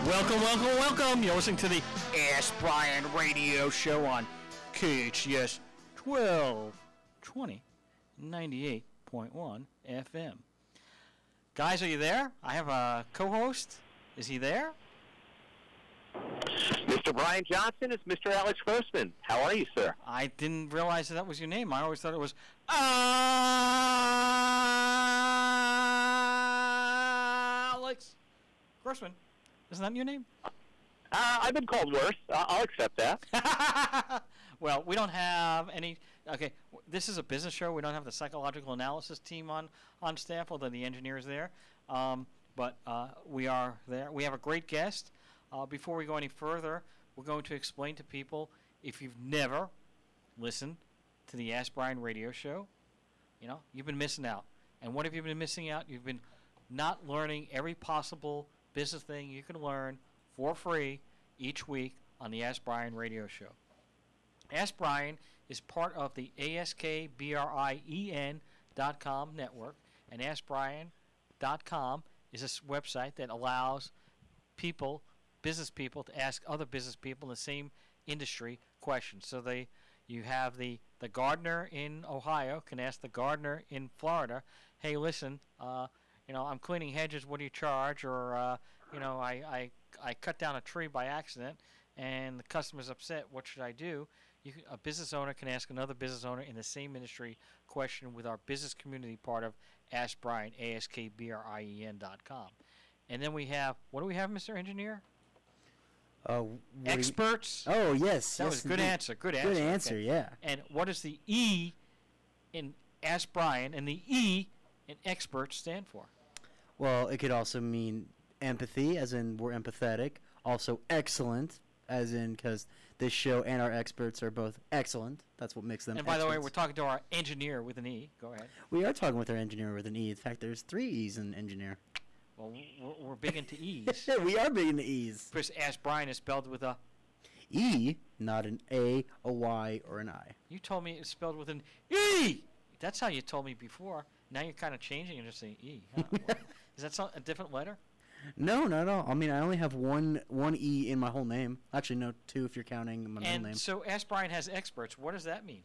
Welcome, welcome, welcome. You're listening to the Ask Brien radio show on KHTS 1220 98.1 FM. Guys, are you there? I have a co-host. Is he there? Mr. Brien Johnson, it's Mr. Alex Grossman. How are you, sir? I didn't realize that was your name. I always thought it was Alex Grossman. Isn't that your name? I've been called worse. I'll accept that. Well, we don't have any... Okay, this is a business show. We don't have the psychological analysis team on staff, although the engineer is there. But we are there. We have a great guest. Before we go any further, we're going to explain to people, if you've never listened to the Ask Brien radio show, you've been missing out. And what have you been missing out? You've been not learning every possible business thing you can learn for free each week on the Ask Brien radio show. Ask Brien is part of the AskBrien.com network, and AskBrien.com is a website that allows business people, to ask other business people in the same industry questions. So you have the gardener in Ohio can ask the gardener in Florida, hey, listen, I'm cleaning hedges, what do you charge? Or, I cut down a tree by accident and the customer's upset, what should I do? A business owner can ask another business owner in the same industry question with our business community part of Ask Brien, AskBrien.com. And then we have, what do we have, Mr. Engineer? Experts. Oh, yes. That was a good answer. Good answer, okay. Yeah. And what does the E in Ask Brien and the E in experts stand for? Well, it could also mean empathy, as in we're empathetic. Also excellent, as in because this show and our experts are both excellent. That's what makes them And by the way, we're talking to our engineer with an E. Go ahead. We are talking with our engineer with an E. In fact, there's 3 E's in engineer. Well, we're big into E's. We are big into E's. Because Ask Brien is spelled with a E, not an A, a Y, or an I. You told me it's spelled with an E! That's how you told me before. Now you're kind of changing and just saying E. Huh? Is that a different letter? No, not at all. I mean, I only have one E in my whole name. Actually, no, 2 if you're counting my middle name. And so Ask Brien has experts. What does that mean?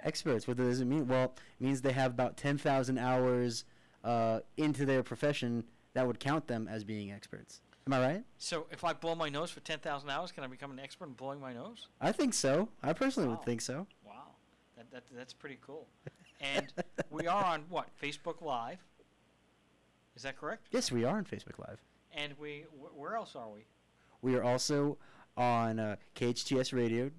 Experts, what does it mean? Well, it means they have about 10,000 hours into their profession that would count them as being experts. Am I right? So if I blow my nose for 10,000 hours, can I become an expert in blowing my nose? I think so. I personally would think so. Wow. That's pretty cool. And we are on, what, Facebook Live? Is that correct? Yes, we are on Facebook Live. And where else are we? We are also on KHTS Radio.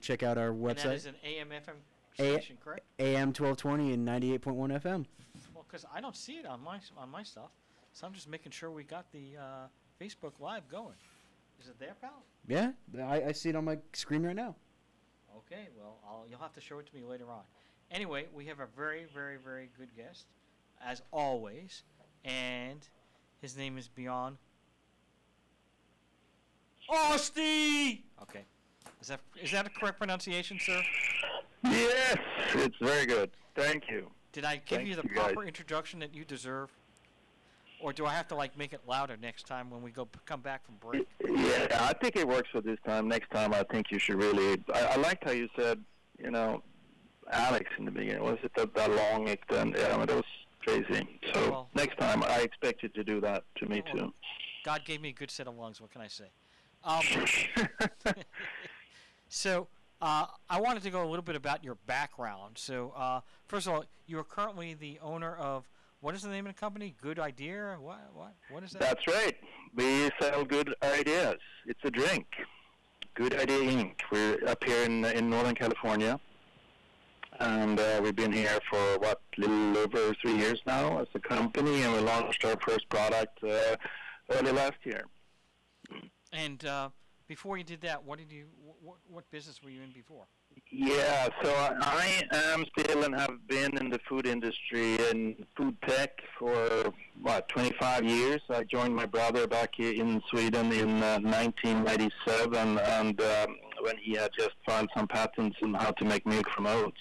Check out our website. And that is an AM/FM station, correct? AM 1220 and 98.1 FM. Well, because I don't see it on my stuff, so I'm just making sure we got the Facebook Live going. Is it there, pal? Yeah, I see it on my screen right now. Okay, well, you'll have to show it to me later on. Anyway, we have a very, very, very good guest, as always. And his name is Brien Osty. Okay, is that a correct pronunciation, sir? Yes, it's very good. Thank you. Did I give you the proper introduction that you deserve, or do I have to make it louder next time when we come back from break? Yeah, I think it works for this time. Next time, I think you should really. I liked how you said, Alex in the beginning. Was it that long? It was crazy. So next time, I expect you to do that to me too. God gave me a good set of lungs. What can I say? So I wanted to go a little bit about your background. So first of all, you are currently the owner of, what is the name of the company? Good Idea? What is that? That's right. We sell Good Ideas. It's a drink. Good Idea Inc. We're up here in Northern California. And we've been here for, a little over 3 years now as a company, and we launched our first product early last year. And before you did that, what business were you in before? Yeah, so I am still and have been in the food industry and food tech for, 25 years. I joined my brother back here in Sweden in 1997, and when he had just filed some patents on how to make milk from oats.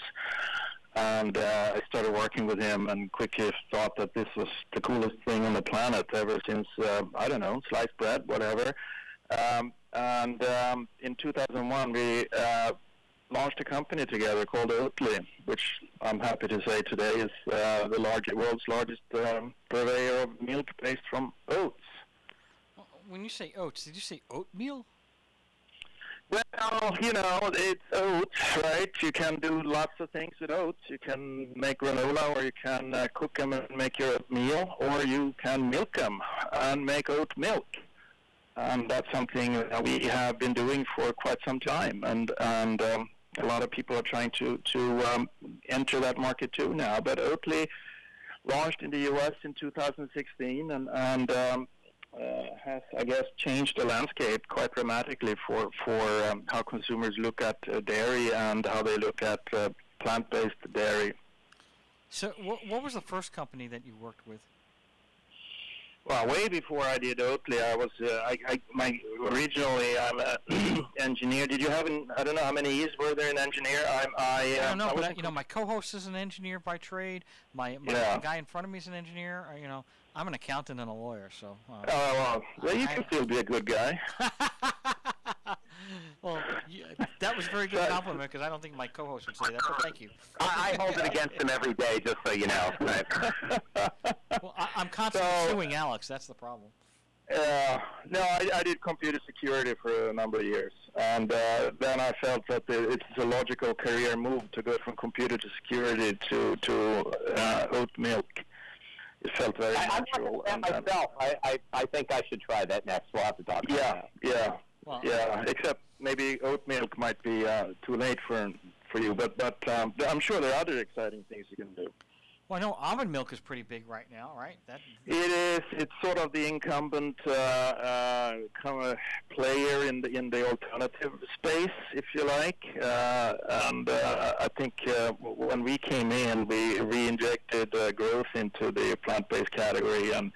And I started working with him and quickly thought that this was the coolest thing on the planet ever since, I don't know, sliced bread, whatever. In 2001, we launched a company together called Oatly, which I'm happy to say today is the world's largest purveyor of milk based from oats. When you say oats, did you say oatmeal? Well, you know, it's oats, right? You can do lots of things with oats. You can make granola, or you can cook them and make your oatmeal, or you can milk them and make oat milk. And that's something we have been doing for quite some time. And a lot of people are trying to enter that market too now. But Oatly launched in the U.S. in 2016 and has, I guess, changed the landscape quite dramatically for how consumers look at dairy and how they look at plant-based dairy. So what was the first company that you worked with? Well, way before I did Oatly, I was originally I'm an engineer. Did you have I don't know how many years were there an engineer? I don't know, but my co-host is an engineer by trade. My guy in front of me is an engineer. I'm an accountant and a lawyer, so. Well, you can still be a good guy. Well, that was a very good compliment because I don't think my co-host would say that, but thank you. I hold it against him every day, just so you know. Well, I'm constantly suing Alex. That's the problem. No, I did computer security for a number of years, and then I felt that it's a logical career move to go from computer to security to oat milk. It felt very natural. I'm myself. I think I should try that next. We'll have to talk about that. Well, except maybe oat milk might be too late for you, but I'm sure there are other exciting things you can do. Well, I know almond milk is pretty big right now, right? It is. It's sort of the incumbent kind of player in the alternative space, if you like. And I think when we came in, we re-injected growth into the plant-based category and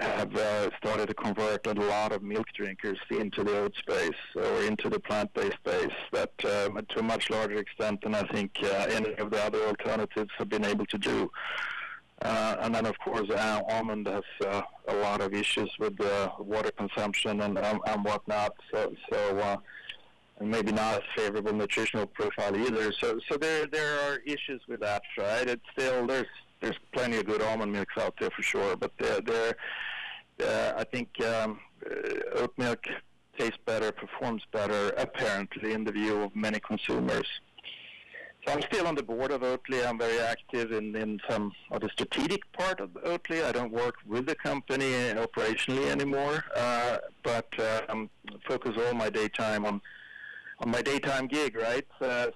have started to convert a lot of milk drinkers into the oat space or into the plant-based space, that to a much larger extent than I think any of the other alternatives have been able to do. And then, of course, almond has a lot of issues with water consumption and whatnot, so and maybe not as favorable nutritional profile either. So there are issues with that, right? It's still there's plenty of good almond milks out there for sure, but I think oat milk tastes better, performs better, apparently, in the view of many consumers. So I'm still on the board of Oatly. I'm very active in some of the strategic part of Oatly. I don't work with the company operationally anymore, but focus all my daytime on my daytime gig, right?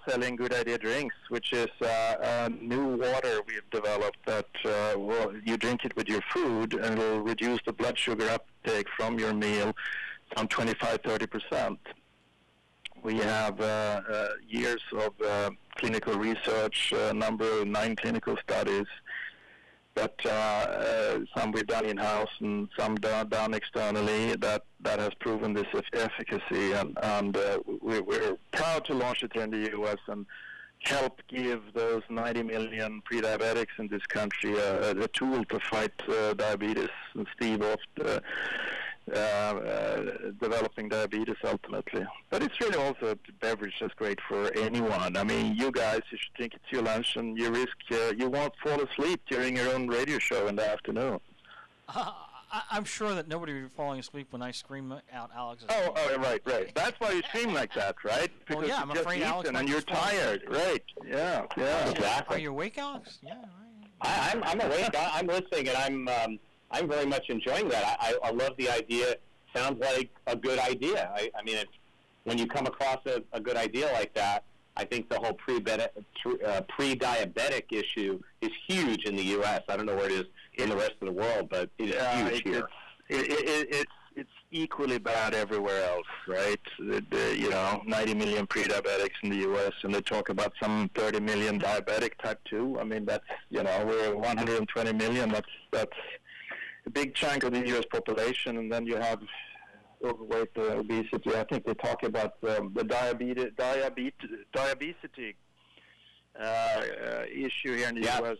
Selling good idea drinks, which is a new water we've developed that you drink it with your food and it'll reduce the blood sugar uptake from your meal from 25-30%. We have years of clinical research, number of 9 clinical studies, that some we've done in-house and some done externally that has proven this efficacy, and we're proud to launch it here in the U.S. and help give those 90 million pre-diabetics in this country a tool to fight diabetes and stave off developing diabetes ultimately. But it's really also a beverage that's great for anyone. I mean, you guys, you should drink it to your lunch, and you risk you won't fall asleep during your own radio show in the afternoon. I'm sure that nobody will be falling asleep when I scream out Alex's name. Right. That's why you scream like that, right? Because well, yeah, I'm afraid Alex and you're tired, right? Yeah. Exactly. Are you awake, Alex? Yeah, right. I'm awake. I'm listening, and I'm very much enjoying that. I love the idea. Sounds like a good idea. I mean, when you come across a good idea like that, I think the whole pre-diabetic issue is huge in the U.S. I don't know where it is in the rest of the world, but it is huge here. It's equally bad everywhere else, right? 90 million pre-diabetics in the U.S., and they talk about some 30 million diabetic type 2. I mean, that's, we're 120 million. That's a big chunk of the U.S. population, and then you have overweight, obesity. I think they talk about the diabetes issue here in the U.S.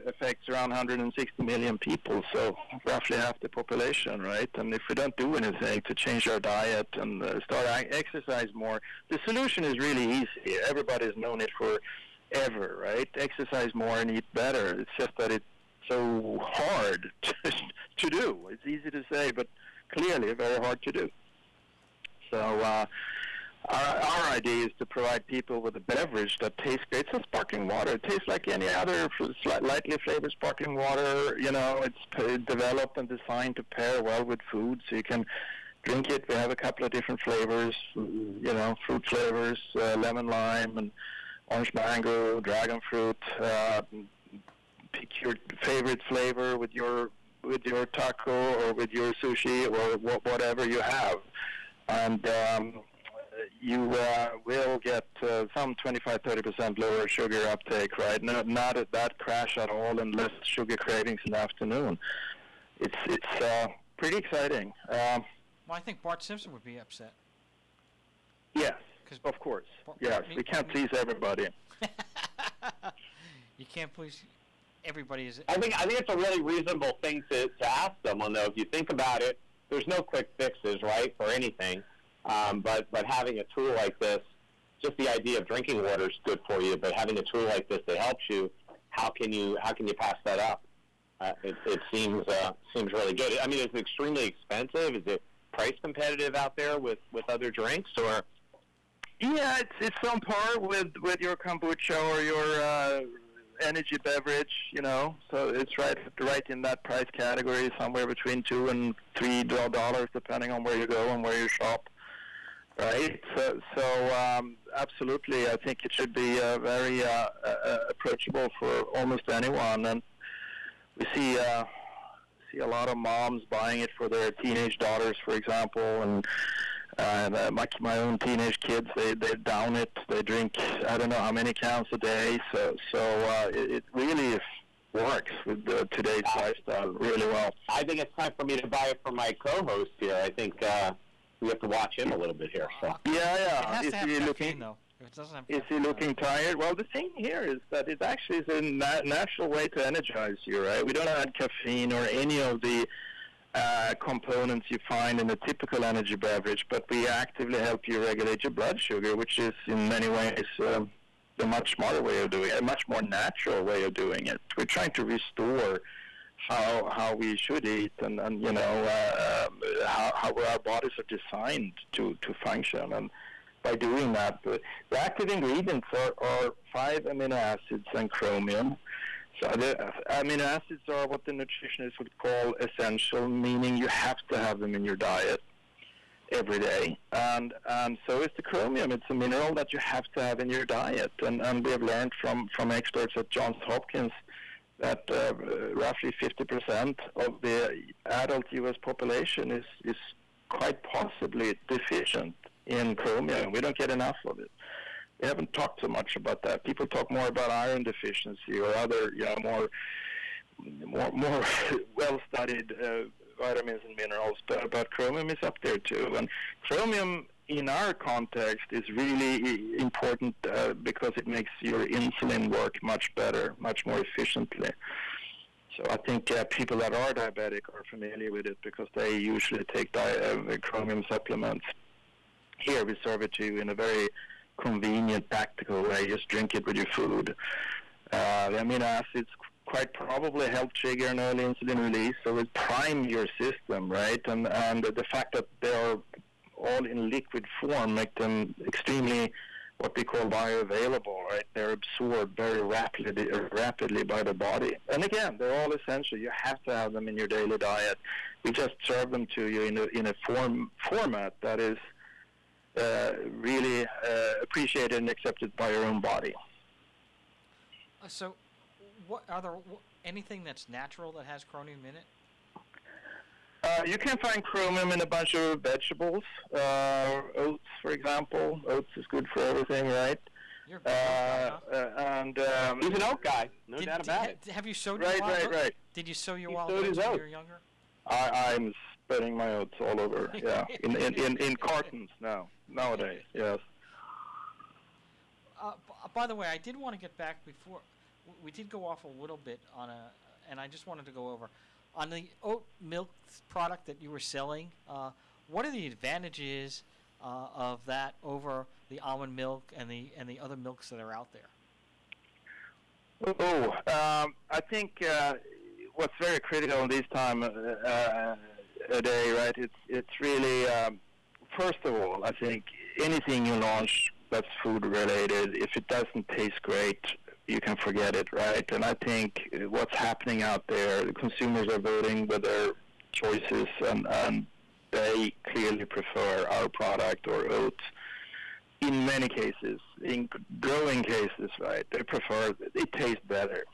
Affects around 160 million people, so roughly half the population, right? And if we don't do anything to change our diet and start exercise more, the solution is really easy. Everybody's known it forever, right? Exercise more and eat better. It's just that it's so hard to do. It's easy to say, but clearly very hard to do. So our idea is to provide people with a beverage that tastes great. It's a sparkling water. It tastes like any other lightly flavored sparkling water. You know, it's developed and designed to pair well with food, so you can drink it. We have a couple of different flavors, you know, fruit flavors, lemon lime and orange mango, dragon fruit. Pick your favorite flavor with your taco or with your sushi or whatever you have, and you will get some 25-30% lower sugar uptake, right? Not at that crash at all, and less sugar cravings in the afternoon. It's pretty exciting. Well, I think Bart Simpson would be upset. Yes, of course. Yes, we can't please everybody. You can't please everybody. I think it's a really reasonable thing to ask someone, though. If you think about it, there's no quick fixes, right, for anything. But having a tool like this, just the idea of drinking water is good for you. But having a tool like this that helps you, how can you pass that up? It seems really good. I mean, is it extremely expensive? Is it price competitive out there with other drinks, or? Yeah, it's on par with your kombucha or your energy beverage, you know. So it's right in that price category, somewhere between $2 and $3 depending on where you go and where you shop. Right, so absolutely, I think it should be very approachable for almost anyone, and we see a lot of moms buying it for their teenage daughters, for example, and my own teenage kids, they down it, they drink I don't know how many cans a day, so it really works with today's lifestyle really well. I think it's time for me to buy it for my co-host here. I think. We have to watch him a little bit here. So. Yeah. Is he looking? Though. If it doesn't have is he looking tired? Well, the thing here is that it actually is a natural way to energize you, right? We don't add caffeine or any of the components you find in a typical energy beverage, but we actively help you regulate your blood sugar, which is in many ways a much smarter way of doing it, a much more natural way of doing it. We're trying to restore how we should eat and you know how our bodies are designed to function, and by doing that the active ingredients are 5 amino acids and chromium. So the amino acids are what the nutritionists would call essential, meaning you have to have them in your diet every day, and so is the chromium. It's a mineral that you have to have in your diet, and we have learned from experts at Johns Hopkins that roughly 50% of the adult U.S. population is quite possibly deficient in chromium. We don't get enough of it. We haven't talked so much about that. People talk more about iron deficiency or other, you know, more well-studied vitamins and minerals, but chromium is up there too. And chromium, in our context, is really important because it makes your insulin work much better, much more efficiently. So I think people that are diabetic are familiar with it because they usually take chromium supplements. Here we serve it to you in a very convenient, practical way. Just drink it with your food. The amino acids quite probably help trigger an early insulin release, so it prime your system, right? And the fact that they are all in liquid form make them extremely what we call bioavailable, right? They're absorbed very rapidly by the body. And again, they're all essential. You have to have them in your daily diet. We just serve them to you in a format that is really appreciated and accepted by your own body. So, are there anything that's natural that has chromium in it? You can find chromium in a bunch of vegetables. Oats, for example. Oats is good for everything, right? You're a and he's an oat guy, no doubt about it. Have you sowed your wild oats? Right. Did you sow your wild oats when you were younger? I'm spreading my oats all over. Yeah, in cartons nowadays. Yes. By the way, I did want to get back before we did go off a little bit on and I just wanted to go over on the oat milk product that you were selling. What are the advantages of that over the almond milk and the other milks that are out there? I think what's very critical in this time a day, right? It's really first of all, I think anything you launch that's food related, if it doesn't taste great, you can forget it, right? And I think what's happening out there, the consumers are voting with their choices, and they clearly prefer our product or oats. In many cases, in growing cases, right, they prefer it tastes better.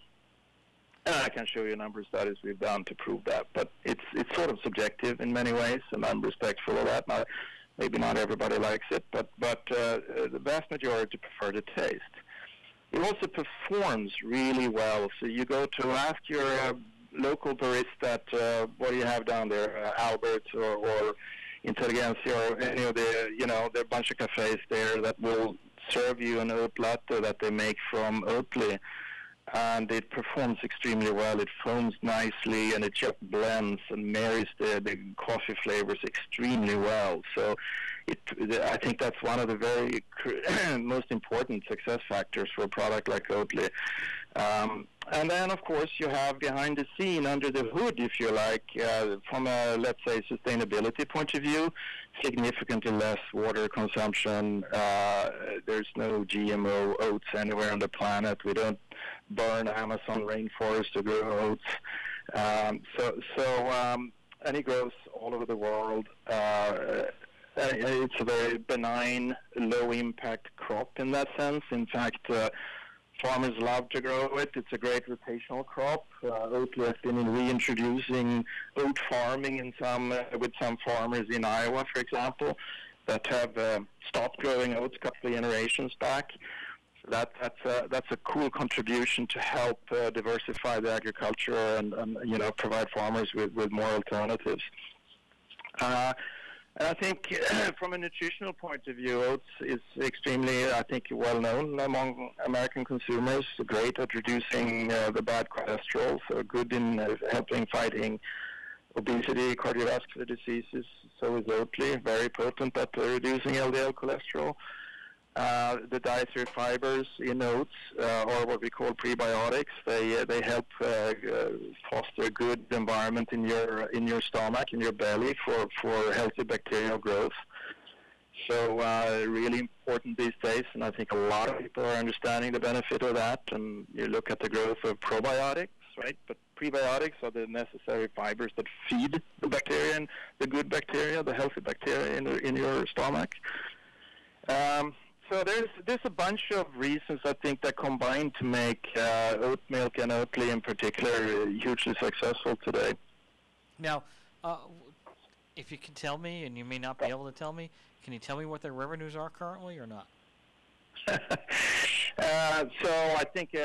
And I can show you a number of studies we've done to prove that, but it's sort of subjective in many ways, and I'm respectful of that. Now, maybe not everybody likes it, but the vast majority prefer the taste. It also performs really well. So you go to ask your local barista at what do you have down there, Albert's or Intelligentsia or any of the, there are a bunch of cafes there that will serve you an oat latte that they make from Oatly. And it performs extremely well. It foams nicely, and it just blends and marries the coffee flavors extremely well. So I think that's one of the very most important success factors for a product like Oatly. And then, of course, you have behind the scene, under the hood, if you like, from a, let's say, sustainability point of view, significantly less water consumption. There's no GMO oats anywhere on the planet. We don't burn Amazon rainforest to grow oats. And it grows all over the world. It's a very benign, low-impact crop in that sense. In fact, farmers love to grow it. It's a great rotational crop. Oatly has been reintroducing oat farming in with some farmers in Iowa, for example, that have stopped growing oats a couple of generations back. That's a cool contribution to help diversify the agriculture and provide farmers with more alternatives. And I think from a nutritional point of view, oats is extremely, I think, well known among American consumers. Great at reducing the bad cholesterol, so good in helping fighting obesity, cardiovascular diseases. So is Oatly, very potent at reducing LDL cholesterol. The dietary fibers in oats, or what we call prebiotics, they help foster a good environment in your stomach, in your belly, for healthy bacterial growth. So really important these days, and I think a lot of people are understanding the benefit of that. And you look at the growth of probiotics, right? But prebiotics are the necessary fibers that feed the bacteria, and the good bacteria, the healthy bacteria in your stomach. So there's a bunch of reasons, I think, that combine to make oat milk and Oatly in particular hugely successful today. Now, if you can tell me, and you may not be able to tell me, can you tell me what their revenues are currently or not? So I think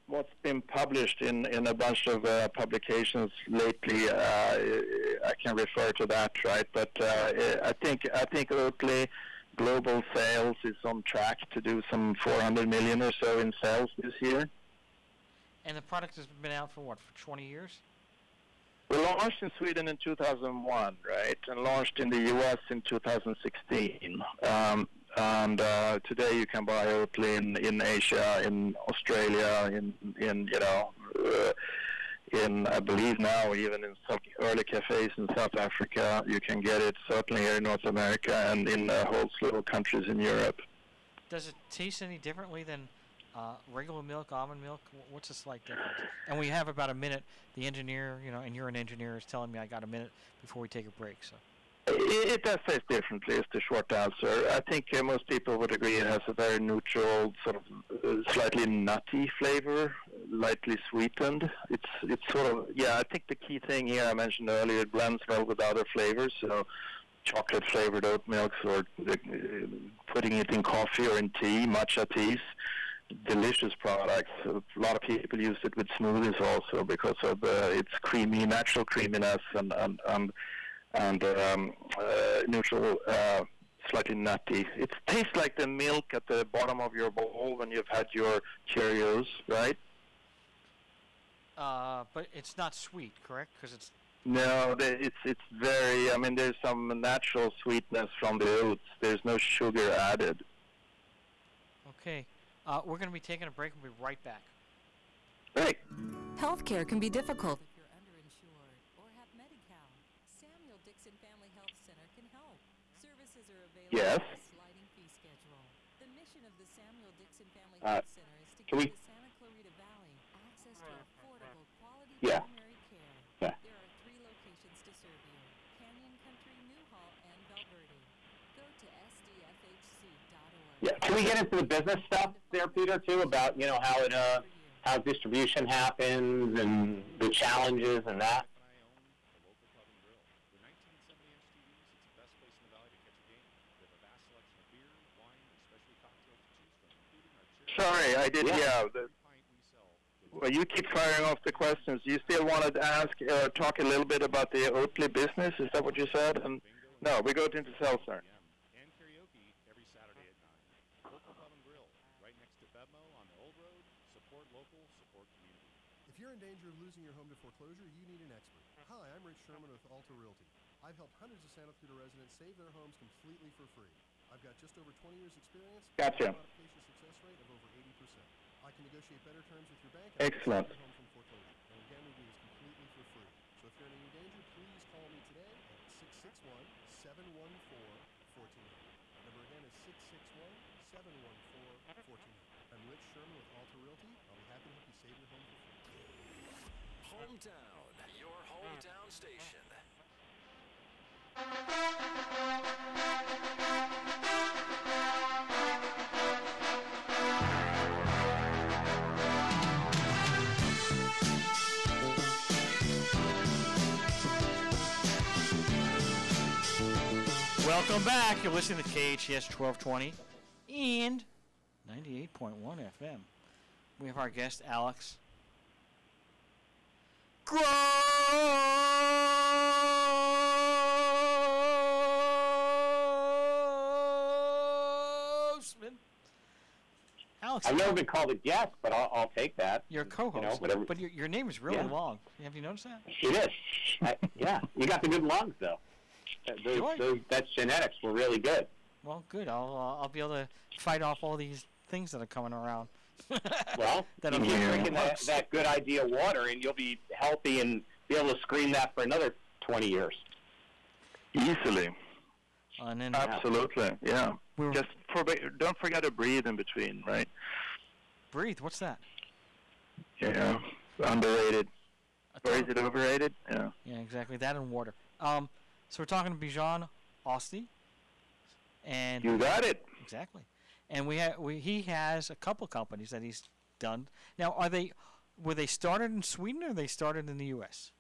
what's been published in a bunch of publications lately, I can refer to that, right? But I think Oatly global sales is on track to do some 400 million or so in sales this year. And the product has been out for what, for 20 years? We launched in Sweden in 2001, right, and launched in the U.S. in 2016. And today you can buy Oatly in Asia, in Australia, in I believe now even in some early cafes in South Africa. You can get it certainly here in North America and in a whole slew of countries in Europe. Does it taste any differently than regular milk, almond milk? What's the slight difference? And we have about a minute. The engineer, and you're an engineer, is telling me I got a minute before we take a break. So it does taste differently, is the short answer. I think most people would agree it has a very neutral, sort of slightly nutty flavor, lightly sweetened. It's sort of, I think the key thing here I mentioned earlier, it blends well with other flavors, so chocolate-flavored oat milks, or putting it in coffee or in tea, matcha teas. Delicious products. A lot of people use it with smoothies also because of its creamy, natural creaminess and neutral slightly nutty. It tastes like the milk at the bottom of your bowl when you've had your Cheerios, right? But it's not sweet, correct? Because it's No, it's very. I mean, there's some natural sweetness from the oats. There's no sugar added. okay. We're going to be taking a break. We'll be right back. Great. Healthcare can be difficult if you're underinsured or have Medi-Cal. Samuel Dixon Family Health Center can help. Services are available Yes. on a sliding fee schedule. The mission of the Samuel Dixon Family Health Center is to can we- give the Santa Clarita Valley access to affordable, quality Yeah. primary care. Yeah. There are 3 locations to serve you: Canyon Country, Newhall, and Valverde. Go to sdfhc.org. Yeah. Can we get into the business stuff there, Peter, too, about, you know, how distribution happens and the challenges and that? Sorry, I did. Yeah. Well, you keep firing off the questions. You still wanted to ask, talk a little bit about the Oatly business? Is that what you said? And no, we go into seltzer. And karaoke every Saturday at 9. Local Pub and Grill, right next to Bevmo on the Old Road. Support local, support community. If you're in danger of losing your home to foreclosure, you need an expert. Hi, I'm Rich Sherman with Alta Realty. I've helped hundreds of Santa Clarita residents save their homes completely for free. I've got just over 20 years experience. Gotcha. And a modification success rate of over 80%. I can negotiate better terms with your bank. Excellent. And save your home from foreclosure. And again, we do this completely for free. So if you're in any danger, please call me today at 661-714-1400. That number again is 661-714-1400. I'm Rich Sherman with Alta Realty. I'll be happy to help you save your home for free. Hometown, your hometown station. Welcome back. You're listening to KHTS 1220 and 98.1 FM. We have our guest, Alex Grossman. Alex, I've never been called a guest, but I'll take that. you're a co-host, You know, whatever. but your name is really Yeah. long. Have you noticed that? It is. Yeah, you got the good lungs, though. That's genetics. Were really good. Well, good. I'll be able to fight off all these things that are coming around. Well, That'll you keep be drinking lungs. that good idea water, and you'll be healthy and be able to scream that for another 20 years. Easily. And then Absolutely. Yeah. we were- Just don't forget to breathe in between, right? breathe. What's that? Yeah. Underrated. Or is it overrated? Yeah. Yeah, exactly. That and water. So we're talking to Bijan Osti, and You got it. exactly, and he has a couple companies that he's done. Now, were they started in Sweden or they started in the U.S.?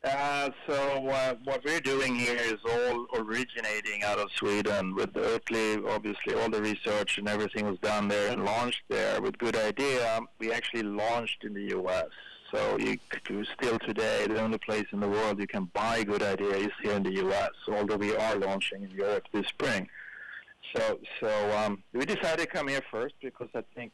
So what we're doing here is all originating out of Sweden. With Oatly, obviously, all the research and everything was done there and launched there. With Good Idea, we actually launched in the U.S. So you still today, the only place in the world you can buy Good Idea is here in the U.S., although we are launching in Europe this spring. So we decided to come here first because I think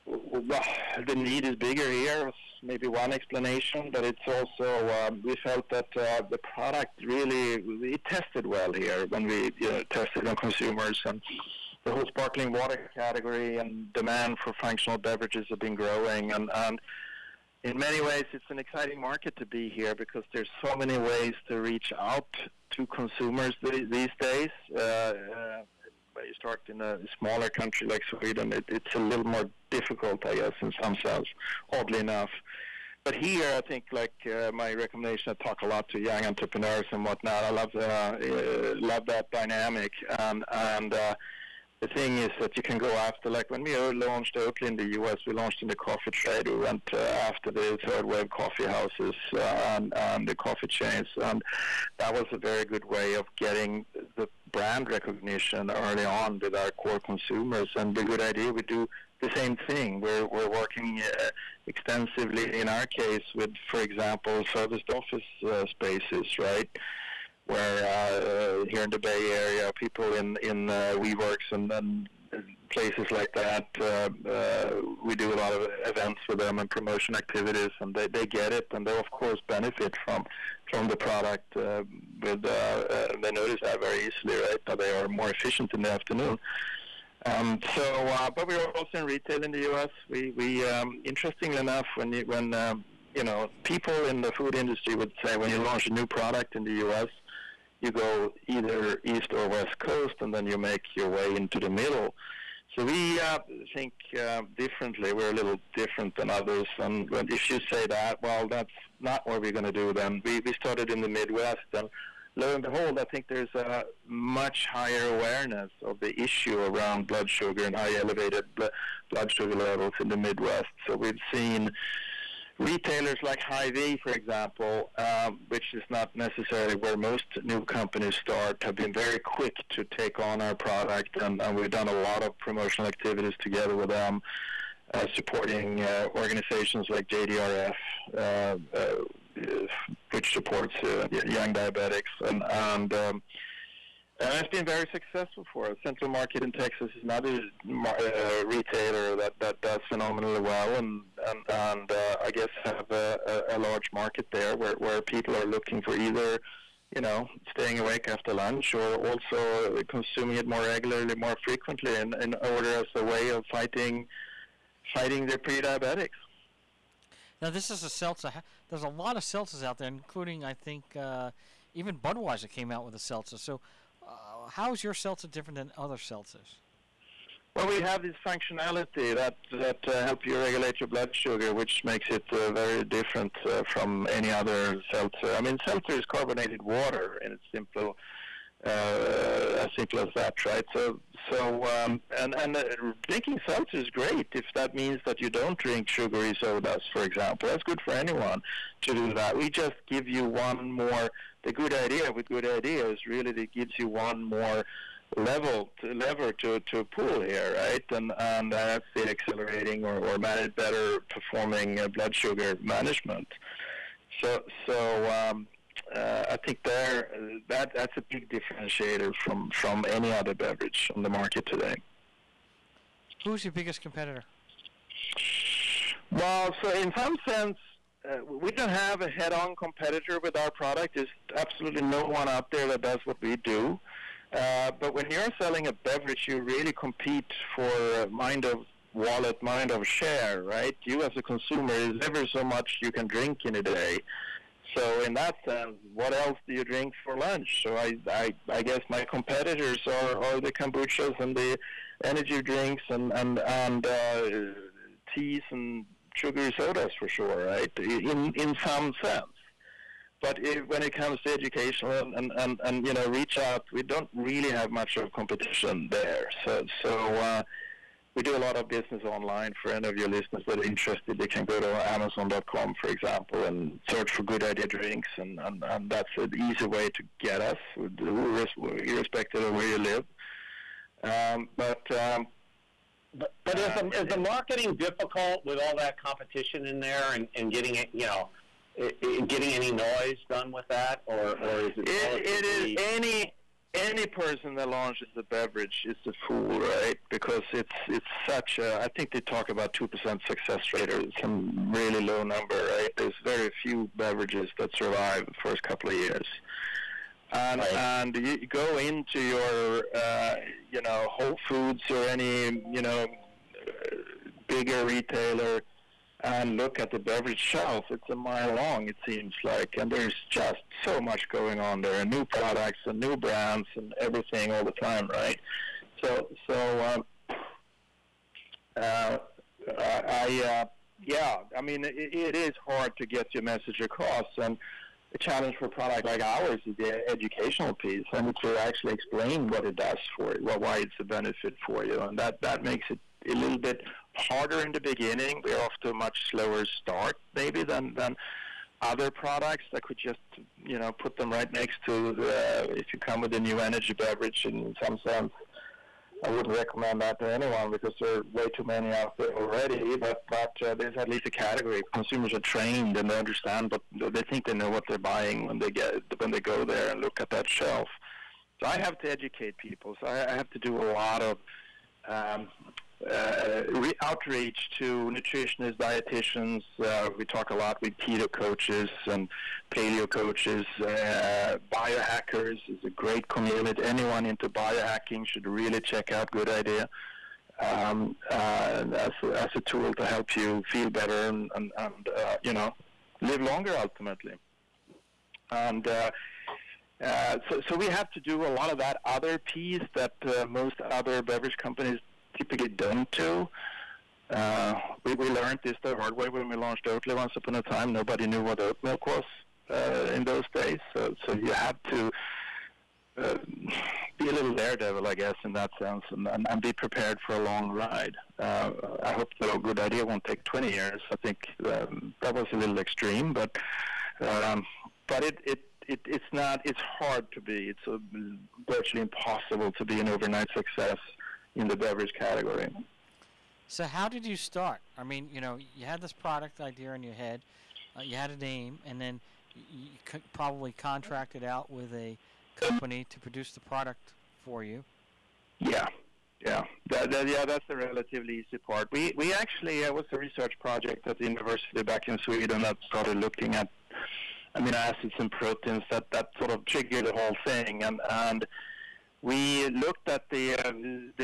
the need is bigger here. Was maybe one explanation, but it's also we felt that the product really it tested well here when we tested on consumers, and the whole sparkling water category and demand for functional beverages have been growing, and in many ways it's an exciting market to be here because there's so many ways to reach out to consumers these days. When you start in a smaller country like Sweden, it's a little more difficult, I guess, in some sense, oddly enough. But here, I think, like my recommendation, I talk a lot to young entrepreneurs and whatnot. I love that dynamic. And the thing is that you can go after, like when we launched Oatly in the U.S., we launched in the coffee trade. We went after the third wave coffee houses and the coffee chains. And that was a very good way of getting the brand recognition early on with our core consumers. And the Good Idea, we do the same thing. We're working extensively, in our case, with, for example, serviced office spaces, right? where here in the Bay Area, people in WeWorks and places like that, we do a lot of events with them and promotion activities, and they get it, and they of course benefit from the product. They notice that very easily, right? That they are more efficient in the afternoon. But we're also in retail in the U.S. We interestingly enough, when people in the food industry would say when you launch a new product in the U.S., you go either east or west coast, and then you make your way into the middle. So we think differently. We're a little different than others. And if you say that, well, that's not what we're going to do then. We started in the Midwest, and lo and behold, I think there's a much higher awareness of the issue around blood sugar and high elevated blood sugar levels in the Midwest. So we've seen retailers like Hy-Vee, for example, which is not necessarily where most new companies start, have been very quick to take on our product, and we've done a lot of promotional activities together with them, supporting organizations like JDRF, which supports young diabetics, and it's been very successful for us. Central Market in Texas is another retailer that does phenomenally well, and I guess have a large market there where people are looking for either, staying awake after lunch or also consuming it more regularly, more frequently in order as a way of fighting their pre-diabetics. Now, this is a seltzer. There's a lot of seltzers out there, including, I think, even Budweiser came out with a seltzer. So how is your seltzer different than other seltzers? Well, we have this functionality that help you regulate your blood sugar, which makes it very different from any other seltzer. I mean, seltzer is carbonated water, and it's simple, as simple as that, right? So drinking seltzer is great if that means that you don't drink sugary sodas, for example. That's good for anyone to do that. We just give you one more. The good idea with good idea is really that it gives you one more lever to pull here, right? And that's the accelerating or better performing blood sugar management. So I think that's a big differentiator from any other beverage on the market today. Who's your biggest competitor? Well, so in some sense, we don't have a head-on competitor with our product. There's absolutely no one out there that does what we do. But when you're selling a beverage, you really compete for mind of wallet, mind of share, right? You as a consumer, is ever so much you can drink in a day. So in that sense, what else do you drink for lunch? So I guess my competitors are the kombuchas and the energy drinks and teas and sugary sodas for sure, right? In some sense. But when it comes to educational and reach out, we don't really have much of competition there. So we do a lot of business online. For any of your listeners that are interested, they can go to Amazon.com, for example, and search for Good Idea Drinks, and that's an easy way to get us, irrespective of where you live. But is the marketing difficult with all that competition in there and getting it, getting any noise done with that, or is it? It is any person that launches a beverage is a fool, right? Because it's such a. I think they talk about 2% success rate, or some really low number, right? There's very few beverages that survive the first couple of years. And you go into your Whole Foods or any bigger retailer and look at the beverage shelf. It's a mile long, it seems like, and there's just so much going on there, and new products and new brands and everything all the time, right? I mean, it is hard to get your message across, and the challenge for a product like ours is the educational piece, and to actually explain what it does for you, why it's a benefit for you, and that makes it a little bit harder in the beginning. We're off to a much slower start, maybe, than other products that could just, put them right next to, if you come with a new energy beverage in some sense, I wouldn't recommend that to anyone because there are way too many out there already. But there's at least a category. Consumers are trained and they understand, but they think they know what they're buying when they go there and look at that shelf. So I have to educate people. So I have to do a lot of outreach to nutritionists, dietitians. We talk a lot with keto coaches and paleo coaches. Biohackers is a great community. Anyone into biohacking should really check out Good Idea as a tool to help you feel better and live longer ultimately. And so we have to do a lot of that other piece that most other beverage companies typically don't do. We learned this the hard way when we launched Oatly once upon a time. Nobody knew what oat milk was in those days. So you have to be a little daredevil, I guess, in that sense, and be prepared for a long ride. I hope the Good Idea won't take 20 years. I think that was a little extreme, but it's not. It's hard to be. It's virtually impossible to be an overnight success in the beverage category. So how did you start? I mean, you had this product idea in your head, you had a name, and then you probably contracted out with a company to produce the product for you. Yeah. That's the relatively easy part. We actually it was a research project at the university back in Sweden that started looking at amino acids and proteins that sort of triggered the whole thing, and we looked at the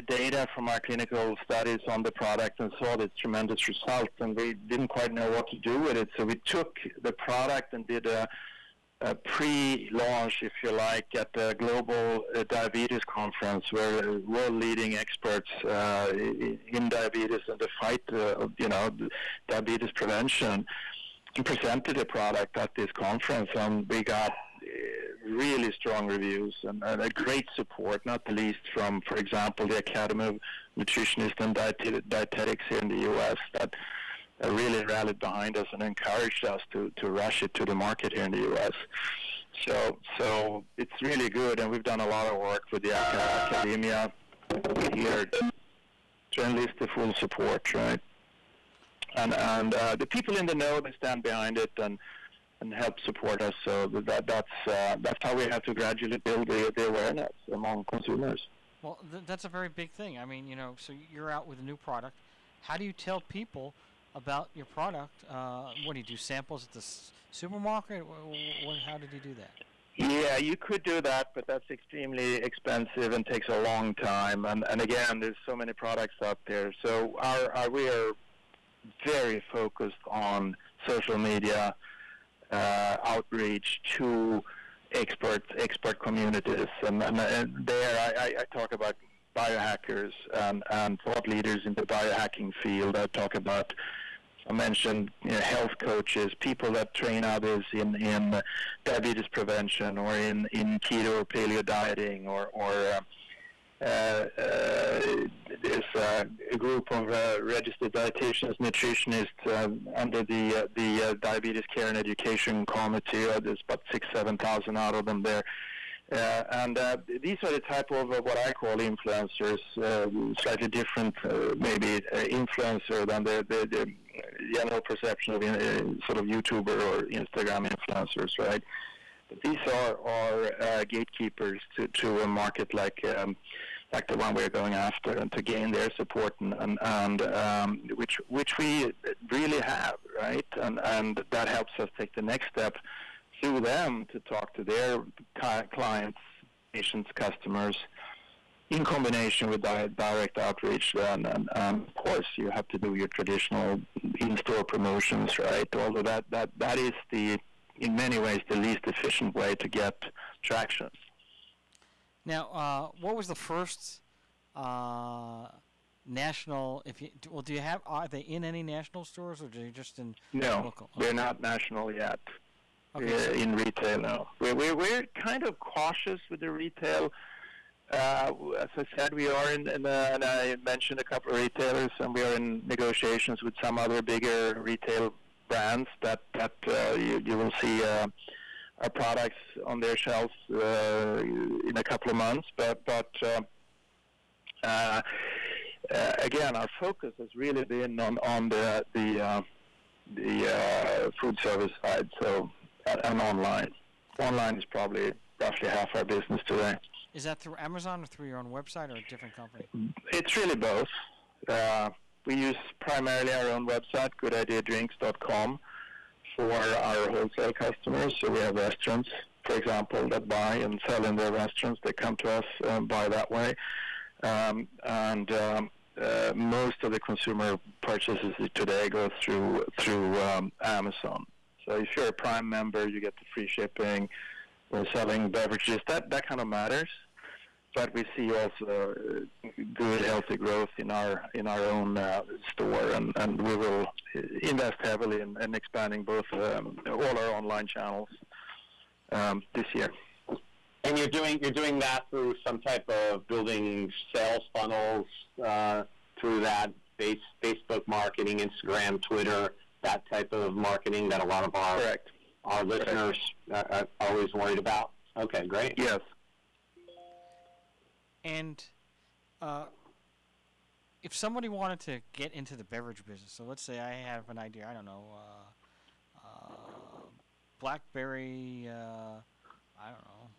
data from our clinical studies on the product and saw this tremendous result, and we didn't quite know what to do with it. So we took the product and did a pre-launch, if you like, at the Global Diabetes Conference, where world-leading experts in diabetes and the fight of diabetes prevention presented the product at this conference, and we got really strong reviews and a great support, not the least from, for example, the Academy of Nutritionists and Dietetics here in the U.S. that really rallied behind us and encouraged us to rush it to the market here in the U.S. So it's really good, and we've done a lot of work with the academia here to enlist the full support, right? And the people in the know, they stand behind it and help support us. So that's how we have to gradually build the awareness among consumers. Well, that's a very big thing. I mean, so you're out with a new product. How do you tell people about your product? What do you do? Samples at the supermarket? How did you do that? Yeah, you could do that, but that's extremely expensive and takes a long time. And again, there's so many products out there. So we are very focused on social media outreach to expert communities, and there I talk about biohackers and thought leaders in the biohacking field. I mentioned health coaches, people that train others in diabetes prevention or in keto or paleo dieting, or there's a group of registered dietitians, nutritionists under the Diabetes Care and Education Committee. There's about 6,000-7,000 out of them there. And these are the type of what I call influencers, slightly different, maybe influencer than the general perception of sort of YouTuber or Instagram influencers, right? But these are gatekeepers to a market like the one we're going after, and to gain their support, and which we really have, right? And that helps us take the next step through them to talk to their clients, patients, customers, in combination with direct outreach. And of course, you have to do your traditional in-store promotions, right? Although that is in many ways the least efficient way to get traction. Now, what was the first national? Do you have? Are they in any national stores, or are they just in local? No, they're not national yet. Okay, in retail, no. We're kind of cautious with the retail. As I said, we are and I mentioned a couple of retailers, and we are in negotiations with some other bigger retail brands that you will see our products on their shelves in a couple of months. But Again, our focus has really been on the food service side, so and online. Online is probably roughly half our business today. Is that through Amazon or through your own website or a different company? It's really both. We use primarily our own website, goodideadrinks.com, for our wholesale customers. So we have restaurants, for example, that buy and sell in their restaurants. They come to us buy that way. Most of the consumer purchases today go through Amazon. So if you're a Prime member, you get the free shipping. We're selling beverages. That kind of matters. But we see also good, healthy growth in our own store, and we will invest heavily in expanding both all our online channels this year. And you're doing that through some type of building sales funnels through that Facebook marketing, Instagram, Twitter, that type of marketing that a lot of our listeners are always worried about. Okay, great. Yes. And if somebody wanted to get into the beverage business, so let's say I have an idea, I don't know, blackberry, I don't know,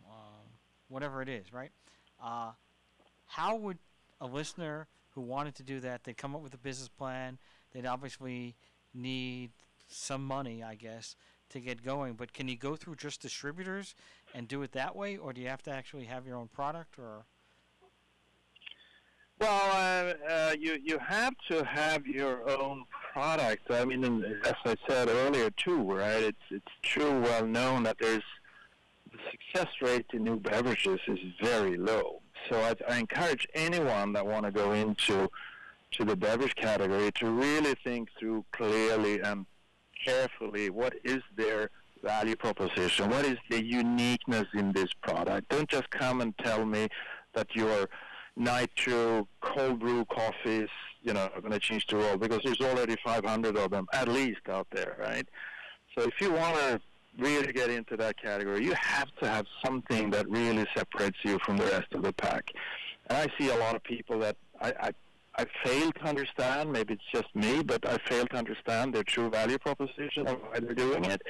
whatever it is, right? How would a listener who wanted to do that, they'd come up with a business plan, they'd obviously need some money, I guess, to get going, but can you go through just distributors and do it that way, or do you have to actually have your own product, or? Well, you have to have your own product. I mean, as I said earlier too, right? It's true, well known that the success rate in new beverages is very low. So I encourage anyone that want to go into the beverage category to really think through clearly and carefully what is their value proposition, what is the uniqueness in this product. Don't just come and tell me that your nitro cold brew coffees, are going to change the world, because there's already 500 of them at least out there, right? So if you want to really get into that category, you have to have something that really separates you from the rest of the pack. And I see a lot of people that I fail to understand, maybe it's just me, but I fail to understand their true value proposition and why they're doing it.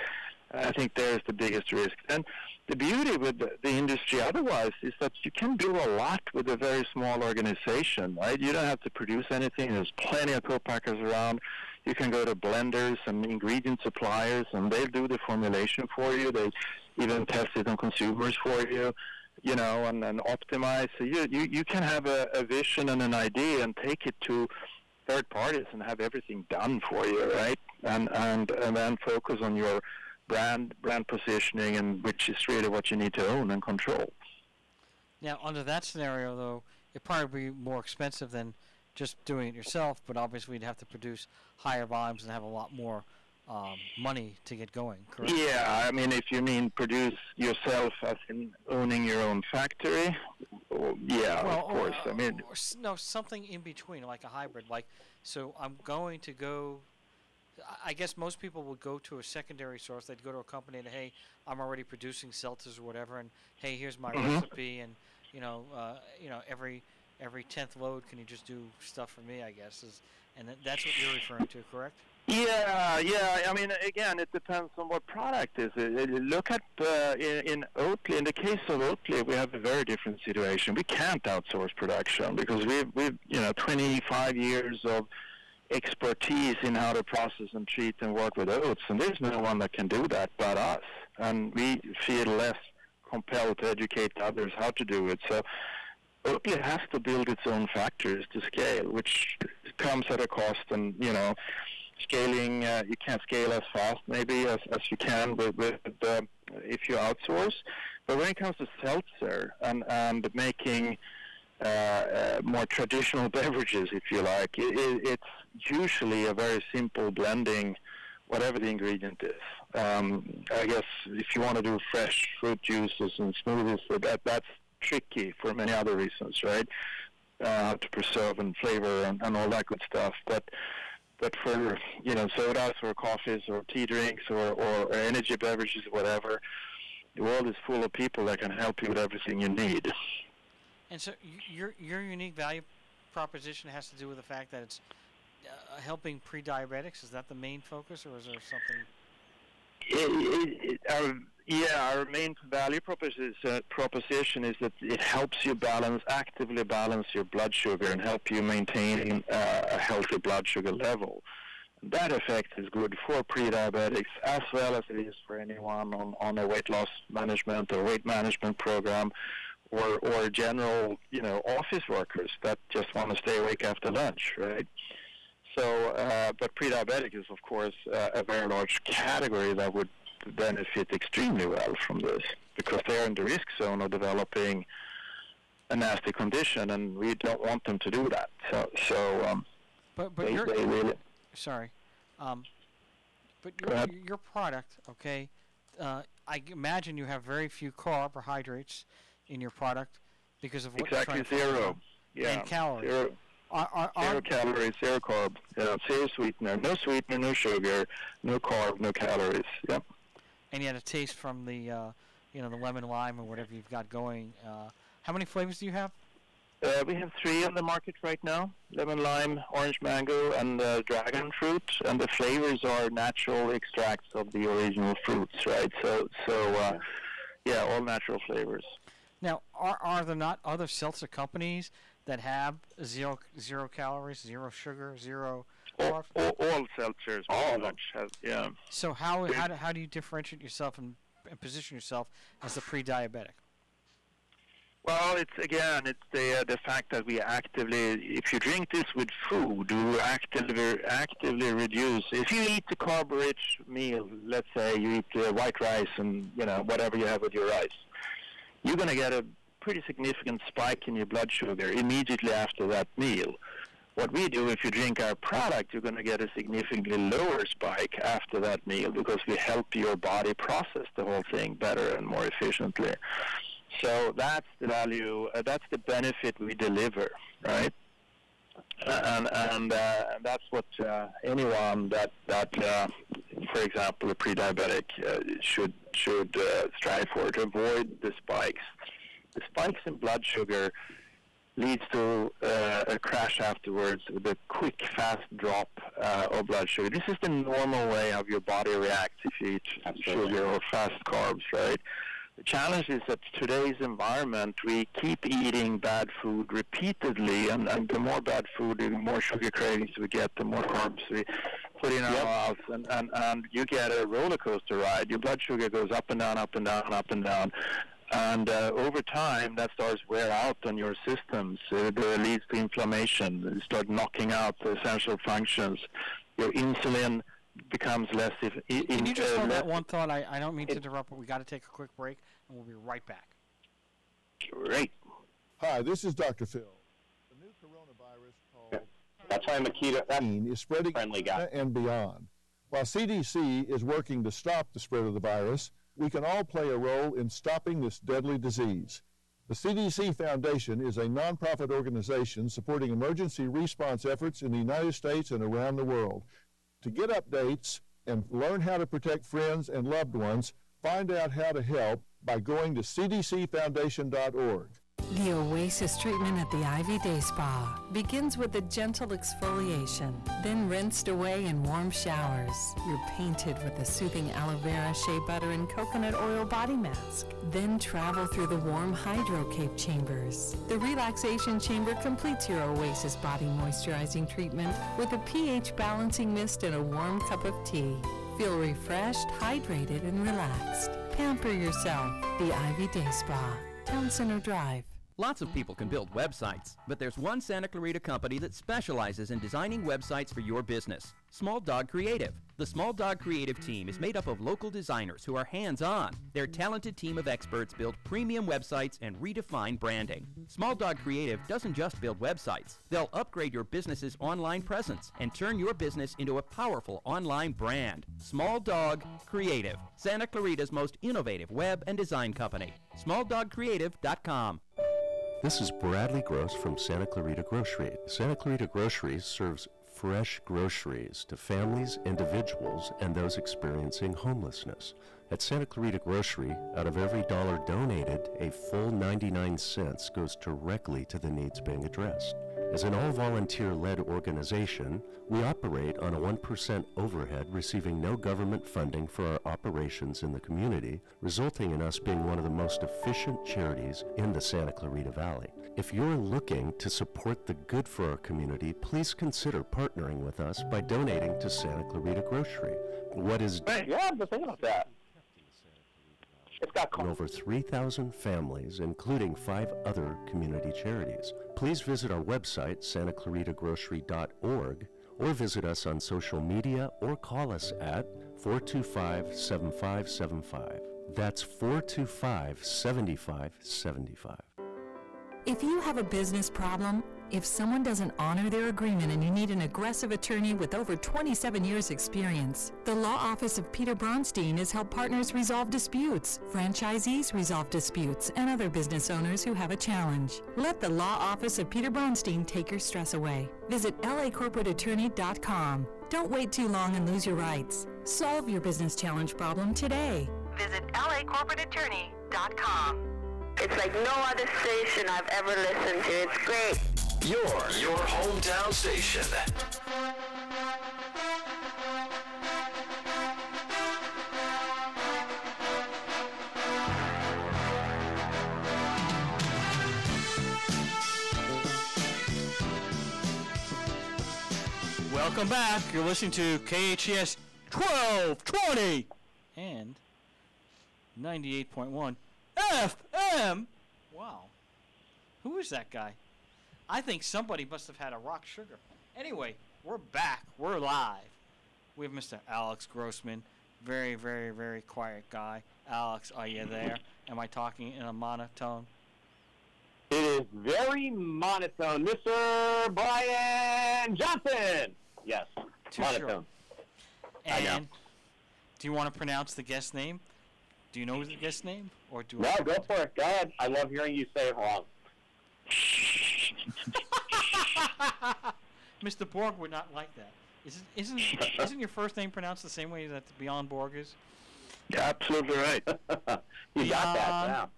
I think there's the biggest risk. And the beauty with the industry otherwise is that you can do a lot with a very small organization, right? You don't have to produce anything. There's plenty of co-packers around. You can go to blenders and ingredient suppliers, and they'll do the formulation for you. They even test it on consumers for you, and optimize. So you can have a vision and an idea and take it to third parties and have everything done for you, right? And then focus on your brand positioning, and which is really what you need to own and control. Now, under that scenario, though, it'd probably be more expensive than just doing it yourself, but obviously you'd have to produce higher volumes and have a lot more money to get going, correct? Yeah, I mean, if you mean produce yourself as in owning your own factory, of course. I mean, no, something in between, like a hybrid. So I'm going to go. I guess most people would go to a secondary source. They'd go to a company and, hey, I'm already producing seltzers or whatever, and hey, here's my recipe, and every 10th load, can you just do stuff for me? I guess and that's what you're referring to, correct? Yeah. I mean, again, it depends on what product is. Look at in Oatly. In the case of Oatly, we have a very different situation. We can't outsource production because we've 25 years of expertise in how to process and treat and work with oats, and there's no one that can do that but us, and we feel less compelled to educate others how to do it. So Oatly has to build its own factories to scale, which comes at a cost, and scaling, you can't scale as fast maybe as you can with if you outsource. But when it comes to seltzer and making more traditional beverages, if you like, it's usually a very simple blending, whatever the ingredient is. I guess if you want to do fresh fruit juices and smoothies, that's tricky for many other reasons, right? To preserve and flavor and all that good stuff. But for sodas or coffees or tea drinks or energy beverages, whatever, the world is full of people that can help you with everything you need. And so your unique value proposition has to do with the fact that it's helping pre-diabetics? Is that the main focus, or is there something? Our main value proposition is that it helps you actively balance your blood sugar and help you maintain a healthy blood sugar level. That effect is good for pre-diabetics as well as it is for anyone on a weight loss management or weight management program, or general, office workers that just want to stay awake after lunch, right? So, but pre-diabetic is, of course, a very large category that would benefit extremely well from this, because they're in the risk zone of developing a nasty condition, and we don't want them to do that. But they you're really... Sorry. But Go ahead. your product, okay, I imagine you have very few carbohydrates in your product because of what Exactly, you're trying to zero. Yeah, and calories. Zero. Zero calories, zero carb, zero sweetener, no sweetener, no sugar, no carb, no calories. Yep. And you had a taste from the, the lemon lime or whatever you've got going. How many flavors do you have? We have 3 on the market right now: lemon lime, orange mango, and dragon fruit. And the flavors are natural extracts of the original fruits, right? So all natural flavors. Now, are there not other seltzer companies that have zero calories, zero sugar, zero carbs? All seltzers, pretty much have, yeah. So how do you differentiate yourself and position yourself as the pre-diabetic? Well, it's the fact that we actively, if you drink this with food, you actively reduce. If you eat a carb-rich meal, let's say you eat white rice and whatever you have with your rice, you're going to get a pretty significant spike in your blood sugar immediately after that meal. What we do, if you drink our product, you're going to get a significantly lower spike after that meal, because we help your body process the whole thing better and more efficiently. So that's the value, that's the benefit we deliver, right? And that's what anyone that for example, a pre-diabetic should strive for, to avoid the spikes. The spikes in blood sugar leads to a crash afterwards with a quick, fast drop of blood sugar. This is the normal way how your body reacts if you eat sugar or fast carbs, right? The challenge is that today's environment, we keep eating bad food repeatedly, and the more bad food, the more sugar cravings we get, the more carbs we put in our mouths, and you get a roller coaster ride. Your blood sugar goes up and down, up and down, up and down. And over time, that starts wear out on your systems. It leads to inflammation. You start knocking out the essential functions. Your insulin becomes less. Can you just hold that one thought? I don't mean to interrupt, but we got to take a quick break, and we'll be right back. Great. Hi, this is Dr. Phil. The new coronavirus called That's why I'm a keto is spreading friendly guy and beyond. While CDC is working to stop the spread of the virus, we can all play a role in stopping this deadly disease. The CDC Foundation is a nonprofit organization supporting emergency response efforts in the United States and around the world. To get updates and learn how to protect friends and loved ones, find out how to help by going to cdcfoundation.org. The Oasis treatment at the Ivy Day Spa begins with a gentle exfoliation, then rinsed away in warm showers. You're painted with a soothing aloe vera, shea butter, and coconut oil body mask. Then travel through the warm Hydro Cape chambers. The relaxation chamber completes your Oasis body moisturizing treatment with a pH balancing mist and a warm cup of tea. Feel refreshed, hydrated, and relaxed. Pamper yourself. The Ivy Day Spa, Town Center Drive. Lots of people can build websites, but there's one Santa Clarita company that specializes in designing websites for your business. Small Dog Creative. The Small Dog Creative team is made up of local designers who are hands-on. Their talented team of experts build premium websites and redefine branding. Small Dog Creative doesn't just build websites. They'll upgrade your business's online presence and turn your business into a powerful online brand. Small Dog Creative, Santa Clarita's most innovative web and design company. SmallDogCreative.com. This is Bradley Gross from Santa Clarita Grocery. Santa Clarita Grocery serves fresh groceries to families, individuals, and those experiencing homelessness. At Santa Clarita Grocery, out of every dollar donated, a full 99 cents goes directly to the needs being addressed. As an all-volunteer-led organization, we operate on a 1% overhead, receiving no government funding for our operations in the community, resulting in us being one of the most efficient charities in the Santa Clarita Valley. If you're looking to support the good for our community, please consider partnering with us by donating to Santa Clarita Grocery. What is Yeah, I'm just thinking about that. It's got over 3,000 families, including 5 other community charities. Please visit our website, santaclaritagrocery.org, or visit us on social media or call us at 425-7575. That's 425-7575. If you have a business problem, if someone doesn't honor their agreement and you need an aggressive attorney with over 27 years experience, the Law Office of Peter Bronstein has helped partners resolve disputes, franchisees resolve disputes, and other business owners who have a challenge. Let the Law Office of Peter Bronstein take your stress away. Visit lacorporateattorney.com. Don't wait too long and lose your rights. Solve your business challenge problem today. Visit lacorporateattorney.com. It's like no other station I've ever listened to. It's great. Your hometown station. Welcome back. You're listening to KHTS 1220 and 98.1 FM. Wow. Who is that guy? I think somebody must have had a rock sugar. Anyway, we're back. We're live. We have Mr. Alex Grossman. Very, very, very quiet guy. Alex, are you there? Am I talking in a monotone? It is very monotone. Mr. Brien Johnson. Yes, monotone. And do you want to pronounce the guest name? Do you know the guest name? Or do No, go for it. Go ahead. I love hearing you say it wrong. Mr. Borg would not like that. Isn't your first name pronounced the same way that Beyond Borg is? You're absolutely right. You got that now.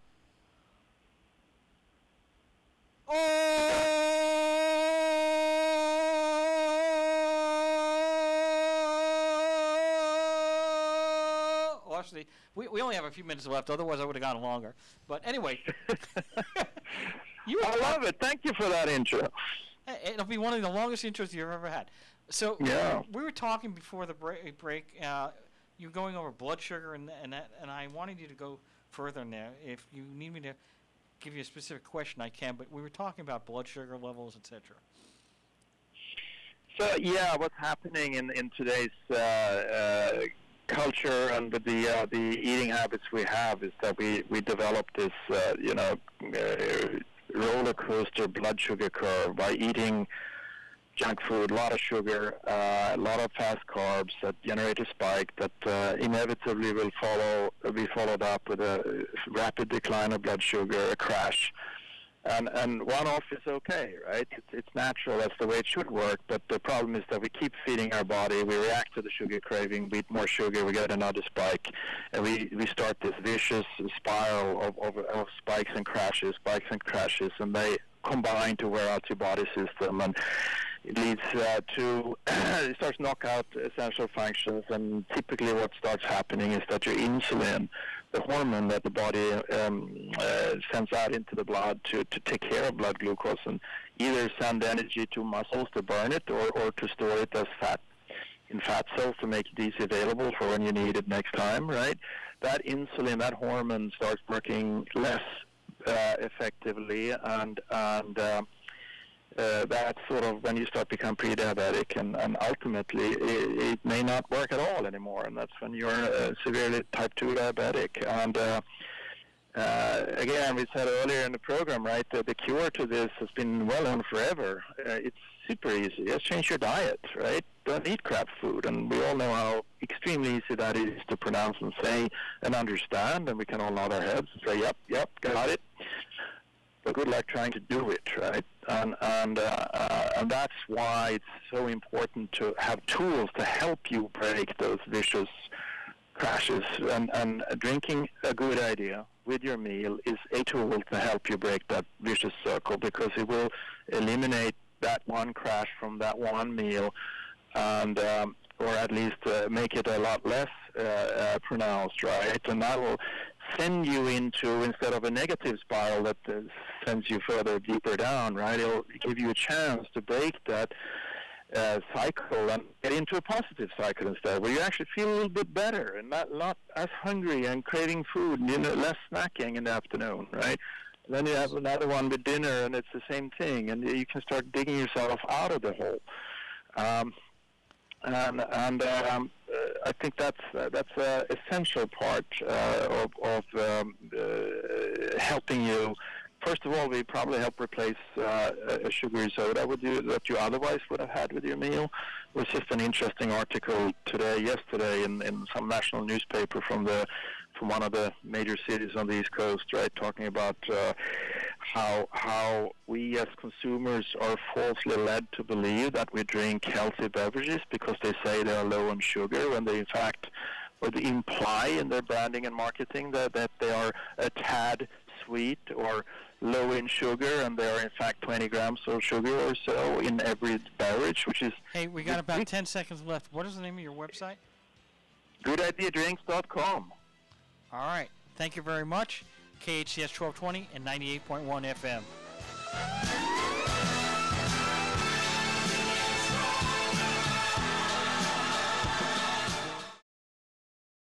Oh, actually, we only have a few minutes left. Otherwise, I would have gone longer. But anyway, I love it. Thank you for that intro. It'll be one of the longest intros you've ever had. So yeah. We were talking before the break. You're going over blood sugar and I wanted you to go further in there. If you need me to give you a specific question, I can. But we were talking about blood sugar levels, etc. So yeah, what's happening in today's culture and with the eating habits we have is that we develop this roller coaster blood sugar curve by eating junk food, a lot of sugar, a lot of fast carbs that generate a spike that inevitably will be followed up with a rapid decline of blood sugar, a crash. And one-off is okay, right? It's natural. That's the way it should work. But the problem is that we keep feeding our body. We react to the sugar craving. We eat more sugar. We get another spike. And we start this vicious spiral of spikes and crashes. And they combine to wear out your body system. And it leads to, it starts to knock out essential functions. And typically what starts happening is that your insulin, the hormone that the body sends out into the blood to take care of blood glucose and either send energy to muscles to burn it or to store it as fat in fat cells to make it easily available for when you need it next time, right? That insulin, that hormone starts working less effectively and that's sort of when you start to become pre-diabetic and ultimately it may not work at all anymore, and that's when you're severely type 2 diabetic. And again, we said earlier in the program, right, the cure to this has been well known forever. It's super easy. Just change your diet, right? Don't eat crap food, and we all know how extremely easy that is to pronounce and say and understand, and we can all nod our heads and say, yep, got it. But good luck trying to do it, right? And that's why it's so important to have tools to help you break those vicious crashes. And drinking a good idea with your meal is a tool to help you break that vicious circle because it will eliminate that one crash from that one meal, and or at least make it a lot less pronounced, right? And that will send you into, instead of a negative spiral that sends you further deeper down, right? It'll give you a chance to break that cycle and get into a positive cycle instead, where you actually feel a little bit better and not as hungry and craving food, less snacking in the afternoon, right? And then you have another one with dinner, and it's the same thing, and you can start digging yourself out of the hole. And I think that's an essential part of helping you. First of all, we probably help replace a sugary soda that you otherwise would have had with your meal. It was just an interesting article yesterday in some national newspaper from one of the major cities on the East Coast, right, talking about how we as consumers are falsely led to believe that we drink healthy beverages because they say they are low on sugar, when they in fact, or they imply in their branding and marketing that they are a tad sweet or low in sugar, and they are in fact 20 grams of sugar or so in every beverage, which is... Hey, we got about 10 seconds left. What is the name of your website? GoodideaDrinks.com. All right. Thank you very much. KHTS 1220 and 98.1 FM.